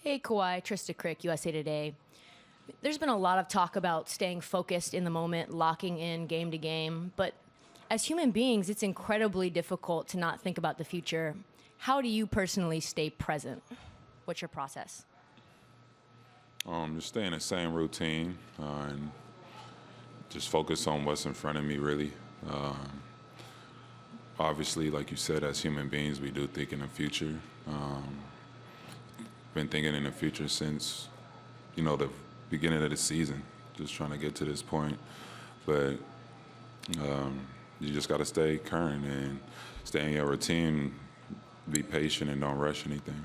Hey, Kawhi, Trista Crick, USA Today. There's been a lot of talk about staying focused in the moment, locking in game to game, but as human beings, it's incredibly difficult to not think about the future. How do you personally stay present? What's your process? Just stay in the same routine and just focus on what's in front of me, really. Obviously, like you said, as human beings, we do think in the future. Been thinking in the future since, the beginning of the season, just trying to get to this point. But you just got to stay current and stay in your routine, be patient, and don't rush anything.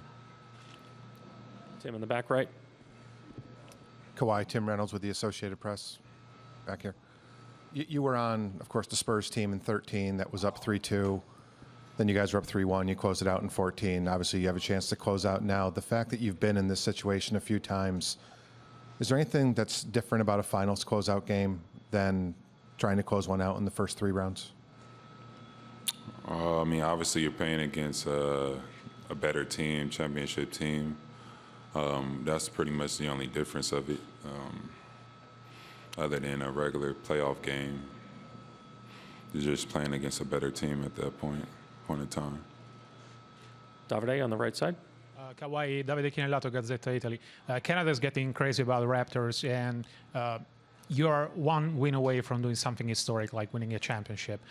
Tim in the back right. Kawhi, Tim Reynolds with the Associated Press, back here. You were on, of course, the Spurs team in 13 that was up 3-2. Then you guys were up 3-1. You closed it out in 14. Obviously, you have a chance to close out now. The fact that you've been in this situation a few times, is there anything that's different about a finals closeout game than trying to close one out in the first 3 rounds? Obviously, you're playing against a better team, championship team. That's pretty much the only difference of it, other than a regular playoff game. You're just playing against a better team at that point in time. Davide on the right side. Kawhi, Davide Chinellato, Gazzetta Italy. Canada's getting crazy about the Raptors, and you're one win away from doing something historic, like winning a championship.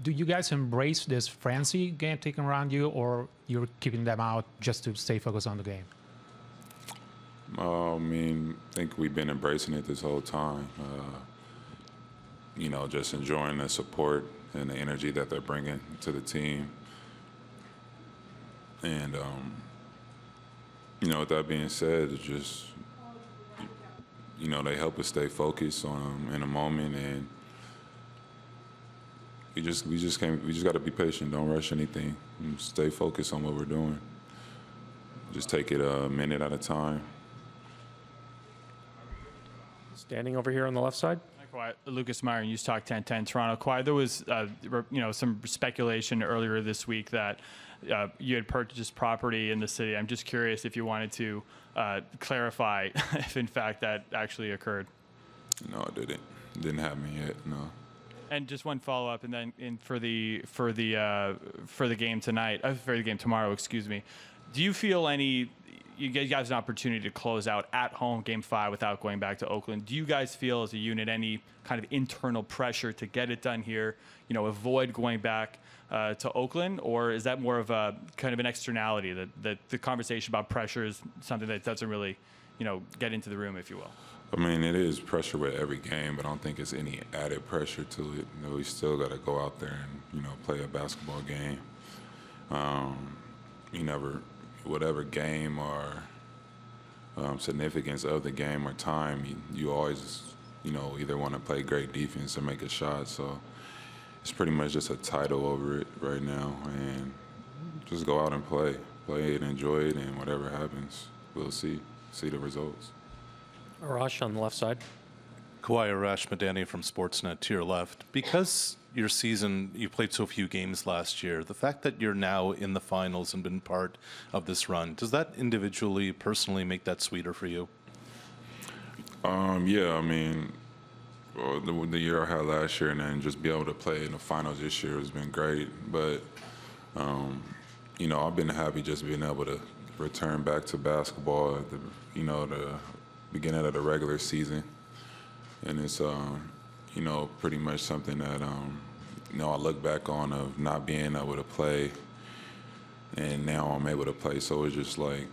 Do you guys embrace this frenzy game taken around you, or you're keeping them out just to stay focused on the game? I think we've been embracing it this whole time. Just enjoying the support and the energy that they're bringing to the team. And, with that being said, it's just, they help us stay focused on in a moment, and we just got to be patient. Don't rush anything. And stay focused on what we're doing. Just take it a minute at a time. Standing over here on the left side. Kawhi, Lucas Meyer, News Talk 1010 Toronto. Kawhi, there was some speculation earlier this week that you had purchased property in the city. I'm just curious if you wanted to clarify if in fact that actually occurred. No, it didn't. It didn't happen yet. No. And just one follow up, and then for the game tonight, for the game tomorrow, excuse me. Do you feel you guys an opportunity to close out at home Game 5 without going back to Oakland? Do you guys feel as a unit any kind of internal pressure to get it done here, avoid going back to Oakland? Or is that more of a kind of an externality that the conversation about pressure is something that doesn't really, get into the room, if you will? It is pressure with every game, but I don't think it's any added pressure to it. We still got to go out there and, play a basketball game. Whatever game or significance of the game or time, you always, either want to play great defense or make a shot. So it's pretty much just a title over it right now, and just go out and play it, enjoy it, and whatever happens, we'll see the results. Arash on the left side. Kawhi, Arash Madani from Sportsnet to your left. Because your season, you played so few games last year, the fact that you're now in the finals and been part of this run, does that individually, personally make that sweeter for you? Yeah, the year I had last year and then just be able to play in the finals this year has been great. But, I've been happy just being able to return back to basketball at the beginning of the regular season. And it's, pretty much something that, I look back on of not being able to play, and now I'm able to play. So it's just like,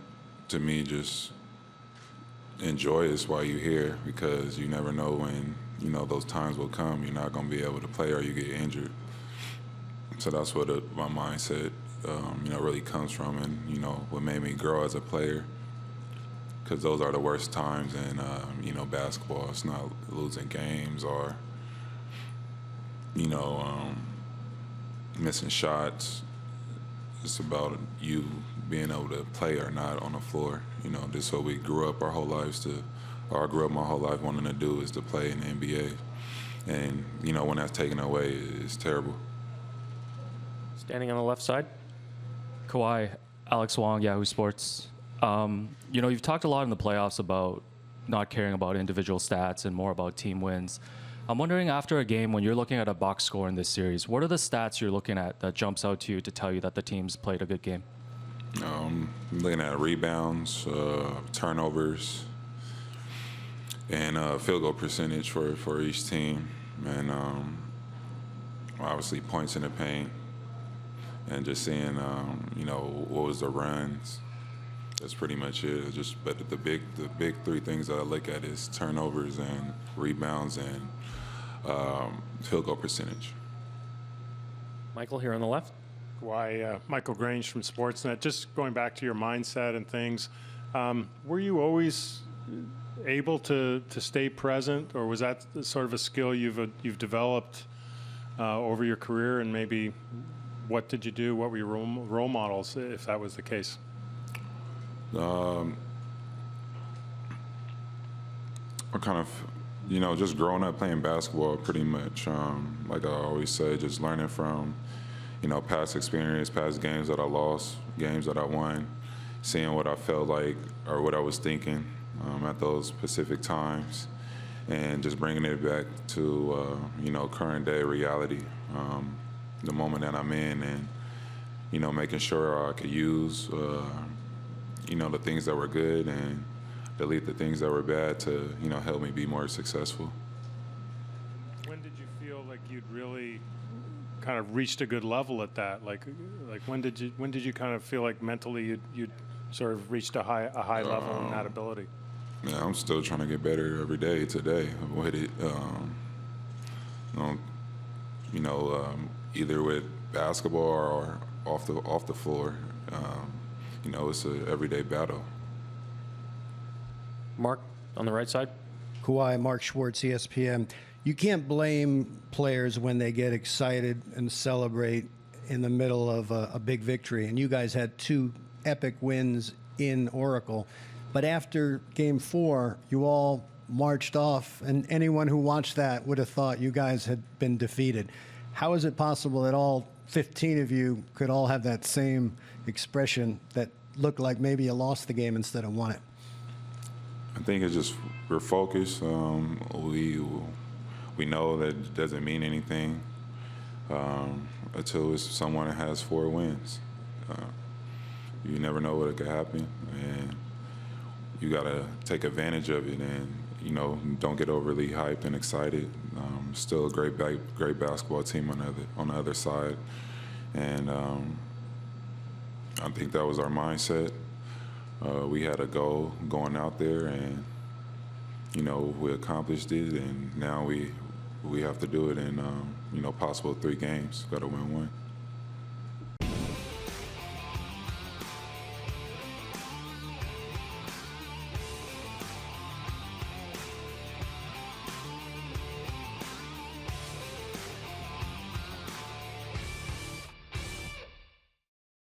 to me, just enjoy this while you're here, because you never know when, those times will come. You're not going to be able to play or you get injured. So that's what my mindset, really comes from, and, what made me grow as a player. Because those are the worst times in, basketball. It's not losing games or, missing shots. It's about you being able to play or not on the floor. This is what we grew up our whole lives to, or I grew up my whole life wanting to do, is to play in the NBA. And, when that's taken away, it's terrible. Standing on the left side. Kawhi, Alex Wong, Yahoo Sports. You've talked a lot in the playoffs about not caring about individual stats and more about team wins. I'm wondering, after a game, when you're looking at a box score in this series, what are the stats you're looking at that jumps out to you to tell you that the team's played a good game? Looking at rebounds, turnovers, and field goal percentage for each team, and obviously points in the paint, and just seeing what was the runs. That's pretty much it. But the big three things that I look at is turnovers and rebounds and field goal percentage. Michael here on the left. Kawhi, Michael Grange from Sportsnet. Just going back to your mindset and things, were you always able to stay present, or was that sort of a skill you've developed over your career? And maybe what did you do? What were your role models, if that was the case? I kind of, just growing up playing basketball, pretty much. Like I always say, just learning from, past experience, past games that I lost, games that I won, seeing what I felt like or what I was thinking at those specific times, and just bringing it back to, current day reality, the moment that I'm in, and, making sure I could use, the things that were good and delete the things that were bad to, help me be more successful. When did you feel like you'd really kind of reached a good level at that? Like when did you kind of feel like mentally you'd sort of reached a high level in that ability? Yeah, I'm still trying to get better every day today with it. Either with basketball or off the floor. It's an everyday battle. Mark on the right side. Kawhi, Mark Schwartz, ESPN. You can't blame players when they get excited and celebrate in the middle of a big victory. And you guys had 2 epic wins in Oracle. But after Game 4, you all marched off, and anyone who watched that would have thought you guys had been defeated. How is it possible that all 15 of you could all have that same expression that looked like maybe you lost the game instead of won it? I think it's just we're focused. We know that it doesn't mean anything until it's someone that has 4 wins. You never know what could happen, and you got to take advantage of it, and don't get overly hyped and excited. Still a great basketball team on the other side, and I think that was our mindset. We had a goal going out there, and we accomplished it, and now we have to do it in possible 3 games. Got to win 1.